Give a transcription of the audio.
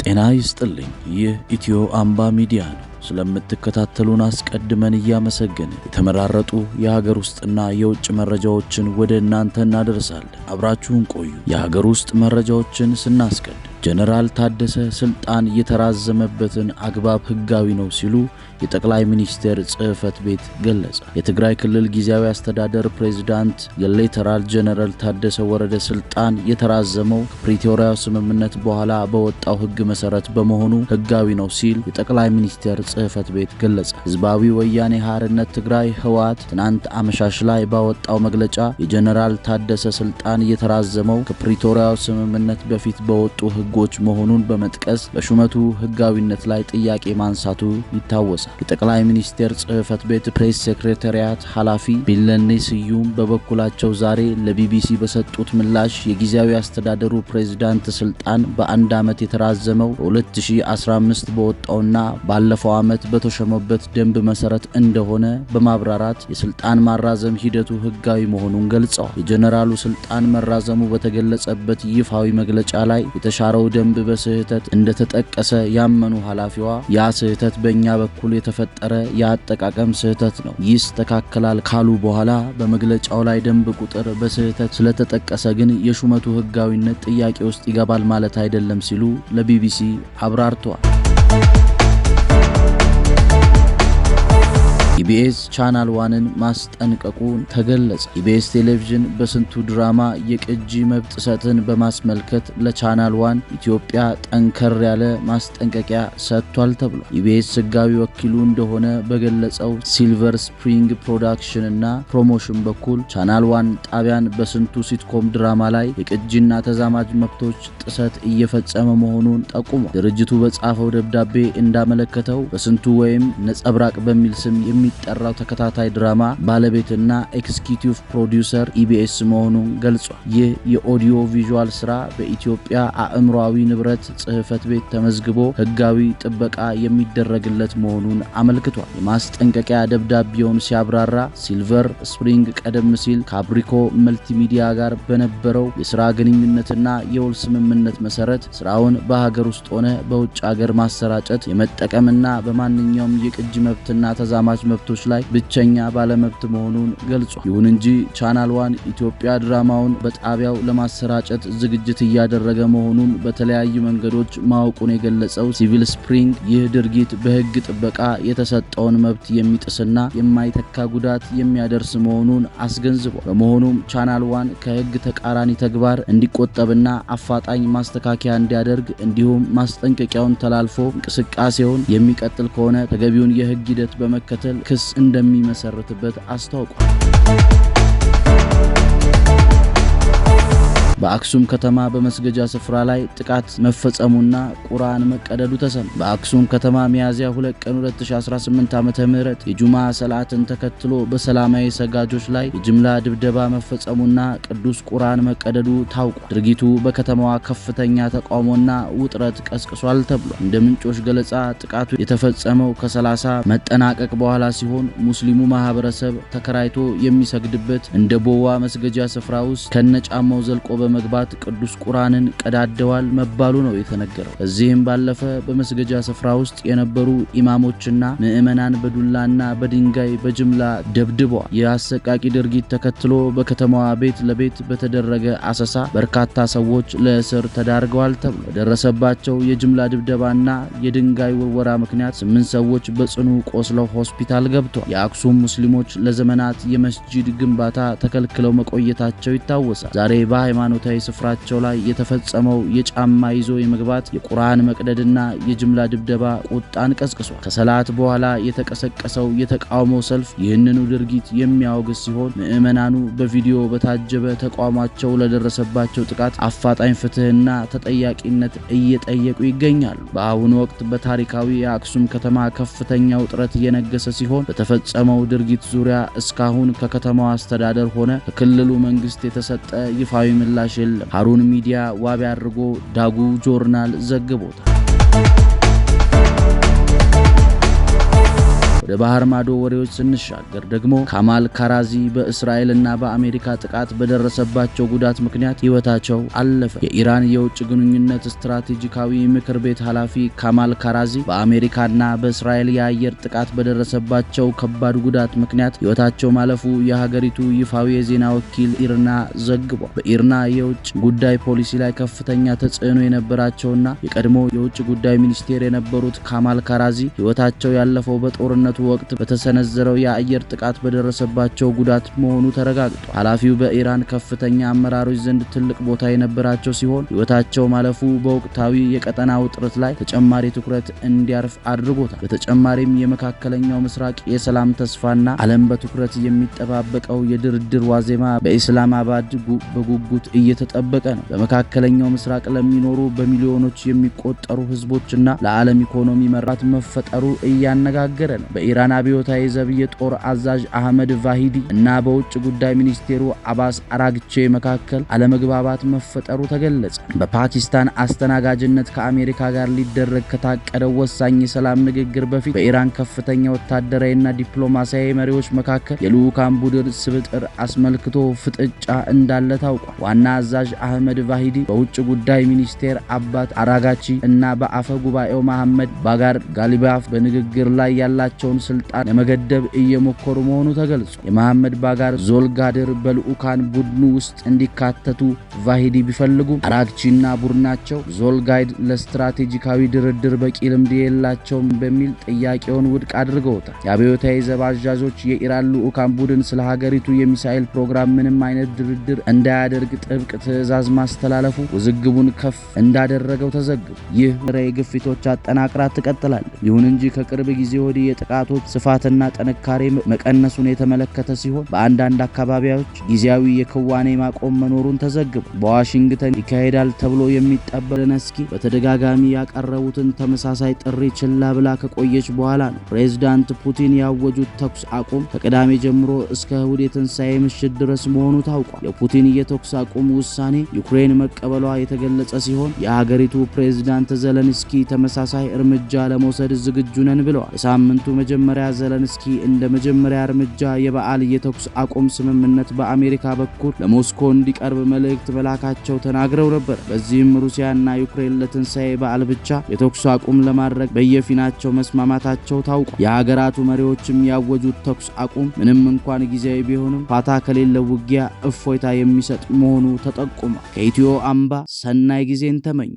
ጤና ይስጥልኝ። ይህ ኢትዮ አምባ ሚዲያ ነው። ስለምትከታተሉን አስቀድመን እያመሰገንን የተመራረጡ የሀገር ውስጥና የውጭ መረጃዎችን ወደ እናንተ እናደርሳለን። አብራችሁን ቆዩ። የሀገር ውስጥ መረጃዎችን ስናስቀድም ጀነራል ታደሰ ስልጣን የተራዘመበትን አግባብ ህጋዊ ነው ሲሉ የጠቅላይ ሚኒስትር ጽህፈት ቤት ገለጸ። የትግራይ ክልል ጊዜያዊ አስተዳደር ፕሬዝዳንት የሌተናል ጀነራል ታደሰ ወረደ ስልጣን የተራዘመው ከፕሪቶሪያው ስምምነት በኋላ በወጣው ህግ መሰረት በመሆኑ ህጋዊ ነው ሲል የጠቅላይ ሚኒስትር ጽህፈት ቤት ገለጸ። ህዝባዊ ወያኔ ሓርነት ትግራይ ህወሓት ትናንት አመሻሽ ላይ ባወጣው መግለጫ የጀነራል ታደሰ ስልጣን የተራዘመው ከፕሪቶሪያው ስምምነት በፊት በወጡ ህጎች መሆኑን በመጥቀስ በሹመቱ ህጋዊነት ላይ ጥያቄ ማንሳቱ ይታወሳል። የጠቅላይ ሚኒስትር ጽህፈት ቤት ፕሬስ ሴክሬታሪያት ኃላፊ ቢለኔ ስዩም በበኩላቸው ዛሬ ለቢቢሲ በሰጡት ምላሽ የጊዜያዊ አስተዳደሩ ፕሬዝዳንት ስልጣን በአንድ ዓመት የተራዘመው በ2015 በወጣውና ባለፈው ዓመት በተሾመበት ደንብ መሰረት እንደሆነ በማብራራት የስልጣን ማራዘም ሂደቱ ህጋዊ መሆኑን ገልጸዋል። የጀነራሉ ስልጣን መራዘሙ በተገለጸበት ይፋዊ መግለጫ ላይ የተሻረው ደንብ በስህተት እንደተጠቀሰ ያመኑ ኃላፊዋ ያ ስህተት በእኛ በኩል የተፈጠረ የአጠቃቀም ስህተት ነው፣ ይስተካከላል ካሉ በኋላ በመግለጫው ላይ ደንብ ቁጥር በስህተት ስለተጠቀሰ ግን የሹመቱ ህጋዊነት ጥያቄ ውስጥ ይገባል ማለት አይደለም ሲሉ ለቢቢሲ አብራርተዋል። ኢቢኤስ ቻናል ዋንን ማስጠንቀቁን ተገለጸ። ኢቢኤስ ቴሌቪዥን በስንቱ ድራማ የቅጂ መብት ጥሰትን በማስመልከት ለቻናል ዋን ኢትዮጵያ ጠንከር ያለ ማስጠንቀቂያ ሰጥቷል ተብሏል። ኢቢኤስ ህጋዊ ወኪሉ እንደሆነ በገለጸው ሲልቨር ስፕሪንግ ፕሮዳክሽን እና ፕሮሞሽን በኩል ቻናል ዋን ጣቢያን በስንቱ ሲትኮም ድራማ ላይ የቅጂና ተዛማጅ መብቶች ጥሰት እየፈጸመ መሆኑን ጠቁሟል። ድርጅቱ በጻፈው ደብዳቤ እንዳመለከተው በስንቱ ወይም ነጸብራቅ በሚል ስም የሚጠራው ተከታታይ ድራማ ባለቤትና ኤክስኪዩቲቭ ፕሮዲዩሰር ኢቢኤስ መሆኑን ገልጿል። ይህ የኦዲዮ ቪዥዋል ስራ በኢትዮጵያ አእምሯዊ ንብረት ጽህፈት ቤት ተመዝግቦ ህጋዊ ጥበቃ የሚደረግለት መሆኑን አመልክቷል። የማስጠንቀቂያ ደብዳቤውን ሲያብራራ ሲልቨር ስፕሪንግ ቀደም ሲል ከአብሪኮ መልቲሚዲያ ጋር በነበረው የስራ ግንኙነትና የውል ስምምነት መሰረት ስራውን በሀገር ውስጥ ሆነ በውጭ ሀገር ማሰራጨት የመጠቀምና በማንኛውም የቅጂ መብትና ተዛማጅ መብቶች ላይ ብቸኛ ባለመብት መሆኑን ገልጿል። ይሁን እንጂ ቻናል ዋን ኢትዮጵያ ድራማውን በጣቢያው ለማሰራጨት ዝግጅት እያደረገ መሆኑን በተለያዩ መንገዶች ማወቁን የገለጸው ሲልቨር ስፕሪንግ ይህ ድርጊት በህግ ጥበቃ የተሰጠውን መብት የሚጥስና የማይተካ ጉዳት የሚያደርስ መሆኑን አስገንዝቧል። በመሆኑም ቻናል ዋን ከህግ ተቃራኒ ተግባር እንዲቆጠብና አፋጣኝ ማስተካከያ እንዲያደርግ እንዲሁም ማስጠንቀቂያውን ተላልፎ እንቅስቃሴውን የሚቀጥል ከሆነ ተገቢውን የህግ ሂደት በመከተል ክስ እንደሚመሰርትበት አስታውቋል። በአክሱም ከተማ በመስገጃ ስፍራ ላይ ጥቃት መፈጸሙና ቁርአን መቀደዱ ተሰማ። በአክሱም ከተማ ሚያዝያ 2 ቀን 2018 ዓ.ም የጁማ ሰላትን ተከትሎ በሰላማዊ ሰጋጆች ላይ የጅምላ ድብደባ መፈጸሙና ቅዱስ ቁርአን መቀደዱ ታውቋል። ድርጊቱ በከተማዋ ከፍተኛ ተቃውሞና ውጥረት ቀስቅሷል ተብሏል። እንደ ምንጮች ገለጻ ጥቃቱ የተፈጸመው ከ30 መጠናቀቅ በኋላ ሲሆን ሙስሊሙ ማህበረሰብ ተከራይቶ የሚሰግድበት እንደ ቦዋ መስገጃ ስፍራ ውስጥ ከነጫማው ዘልቆ በመግባት ቅዱስ ቁርአንን ቀዳደዋል መባሉ ነው የተነገረው። እዚህም ባለፈ በመስገጃ ስፍራ ውስጥ የነበሩ ኢማሞችና ምዕመናን በዱላና በድንጋይ በጅምላ ደብድበዋል። የአሰቃቂ ድርጊት ተከትሎ በከተማዋ ቤት ለቤት በተደረገ አሰሳ በርካታ ሰዎች ለእስር ተዳርገዋል ተብሎ በደረሰባቸው የጅምላ ድብደባና የድንጋይ ውርወራ ምክንያት 8 ሰዎች በጽኑ ቆስለው ሆስፒታል ገብተዋል። የአክሱም ሙስሊሞች ለዘመናት የመስጂድ ግንባታ ተከልክለው መቆየታቸው ይታወሳል። ዛሬ በሃይማኖታዊ ስፍራቸው ላይ የተፈጸመው የጫማ ይዞ የመግባት የቁርአን መቅደድና የጅምላ ድብደባ ቁጣን ቀስቅሷል። ከሰላት በኋላ የተቀሰቀሰው የተቃውሞ ሰልፍ ይህንኑ ድርጊት የሚያወግዝ ሲሆን ምዕመናኑ በቪዲዮ በታጀበ ተቋማቸው ለደረሰባቸው ጥቃት አፋጣኝ ፍትህና ተጠያቂነት እየጠየቁ ይገኛሉ። በአሁኑ ወቅት በታሪካዊ የአክሱም ከተማ ከፍተኛ ውጥረት እየነገሰ ሲሆን በተፈጸመው ድርጊት ዙሪያ እስካሁን ከከተማው አስተዳደር ሆነ ከክልሉ መንግስት የተሰጠ ይፋዊ ምላሽ የለም። ሃሩን ሚዲያ ዋቢ አድርጎ ዳጉ ጆርናል ዘግቦታል። ወደ ባህር ማዶ ወሬዎች ስንሻገር ደግሞ ካማል ካራዚ በእስራኤልና በአሜሪካ ጥቃት በደረሰባቸው ጉዳት ምክንያት ሕይወታቸው አለፈ። የኢራን የውጭ ግንኙነት ስትራቴጂካዊ ምክር ቤት ኃላፊ ካማል ካራዚ በአሜሪካና በእስራኤል የአየር ጥቃት በደረሰባቸው ከባድ ጉዳት ምክንያት ሕይወታቸው ማለፉ የሀገሪቱ ይፋዊ የዜና ወኪል ኢርና ዘግቧል። በኢርና የውጭ ጉዳይ ፖሊሲ ላይ ከፍተኛ ተጽዕኖ የነበራቸውና የቀድሞ የውጭ ጉዳይ ሚኒስቴር የነበሩት ካማል ካራዚ ሕይወታቸው ያለፈው በጦርነቱ ወቅት በተሰነዘረው የአየር ጥቃት በደረሰባቸው ጉዳት መሆኑ ተረጋግጧል። ኃላፊው በኢራን ከፍተኛ አመራሮች ዘንድ ትልቅ ቦታ የነበራቸው ሲሆን ሕይወታቸው ማለፉ በወቅታዊ የቀጠና ውጥረት ላይ ተጨማሪ ትኩረት እንዲያርፍ አድርጎታል። በተጨማሪም የመካከለኛው ምስራቅ የሰላም ተስፋና ዓለም በትኩረት የሚጠባበቀው የድርድር ዋዜማ በኢስላማባድ በጉጉት እየተጠበቀ ነው። በመካከለኛው ምስራቅ ለሚኖሩ በሚሊዮኖች የሚቆጠሩ ህዝቦችና ለዓለም ኢኮኖሚ መራት መፈጠሩ እያነጋገረ ነው። በኢራን አብዮታዊ ዘብ የጦር አዛዥ አህመድ ቫሂዲ እና በውጭ ጉዳይ ሚኒስቴሩ አባስ አራግቼ መካከል አለመግባባት መፈጠሩ ተገለጸ። በፓኪስታን አስተናጋጅነት ከአሜሪካ ጋር ሊደረግ ከታቀደው ወሳኝ የሰላም ንግግር በፊት በኢራን ከፍተኛ ወታደራዊና ዲፕሎማሲያዊ መሪዎች መካከል የልዑካን ቡድን ስብጥር አስመልክቶ ፍጥጫ እንዳለ ታውቋል። ዋና አዛዥ አህመድ ቫሂዲ በውጭ ጉዳይ ሚኒስቴር አባት አራጋቺ እና በአፈ ጉባኤው መሐመድ ባጋር ጋሊባፍ በንግግር ላይ ያላቸውን ስልጣን ለመገደብ እየሞከሩ መሆኑ ተገልጿል። የመሐመድ ባጋር ዞልጋድር በልዑካን ቡድኑ ውስጥ እንዲካተቱ ቫሂዲ ቢፈልጉም አራግቺና ቡድናቸው ዞልጋይድ ለስትራቴጂካዊ ድርድር በቂ ልምድ የላቸውም በሚል ጥያቄውን ውድቅ አድርገውታል። የአብዮታዊ ዘብ አዛዦች የኢራን ልዑካን ቡድን ስለ ሀገሪቱ የሚሳኤል ፕሮግራም ምንም አይነት ድርድር እንዳያደርግ ጥብቅ ትዕዛዝ ማስተላለፉ ውዝግቡን ከፍ እንዳደረገው ተዘግቧል። ይህ ራይ ግፊቶች አጠናቅራ ትቀጥላለች። ይሁን እንጂ ከቅርብ ጊዜ ወዲህ የጥቃቶች ስፋትና ጥንካሬ መቀነሱን የተመለከተ ሲሆን በአንዳንድ አካባቢዎች ጊዜያዊ የክዋኔ ማቆም መኖሩን ተዘግቧል። በዋሽንግተን ይካሄዳል ተብሎ የሚጠበቅ ዘለንስኪ በተደጋጋሚ ያቀረቡትን ተመሳሳይ ጥሪ ችላ ብላ ከቆየች በኋላ ነው ፕሬዝዳንት ፑቲን ያወጁት ተኩስ አቁም ከቅዳሜ ጀምሮ እስከ እሁድ የትንሣኤ ምሽት ድረስ መሆኑ ታውቋል። የፑቲን የተኩስ አቁም ውሳኔ ዩክሬን መቀበሏ የተገለጸ ሲሆን የሀገሪቱ ፕሬዝዳንት ዘለንስኪ ተመሳሳይ እርምጃ ለመውሰድ ዝግጁ ነን ብለዋል። የሳምንቱ መጀመሪያ ዘለንስኪ እንደ መጀመሪያ እርምጃ የበዓል የተኩስ አቁም ስምምነት በአሜሪካ በኩል ለሞስኮ እንዲቀርብ መልእክት መላካቸው ተናግረው ነበር። በዚህም ሩሲያና ዩክሬን ለትንሣኤ በዓል ብቻ የተኩስ አቁም ለማድረግ በየፊናቸው መስማማታቸው ታውቋል። የሀገራቱ መሪዎችም ያወጁት ተኩስ አቁም ምንም እንኳን ጊዜያዊ ቢሆንም ፋታ ከሌለው ውጊያ እፎይታ የሚሰጥ መሆኑ ተጠቁሟል። ከኢትዮ አምባ ሰናይ ጊዜን ተመኙ።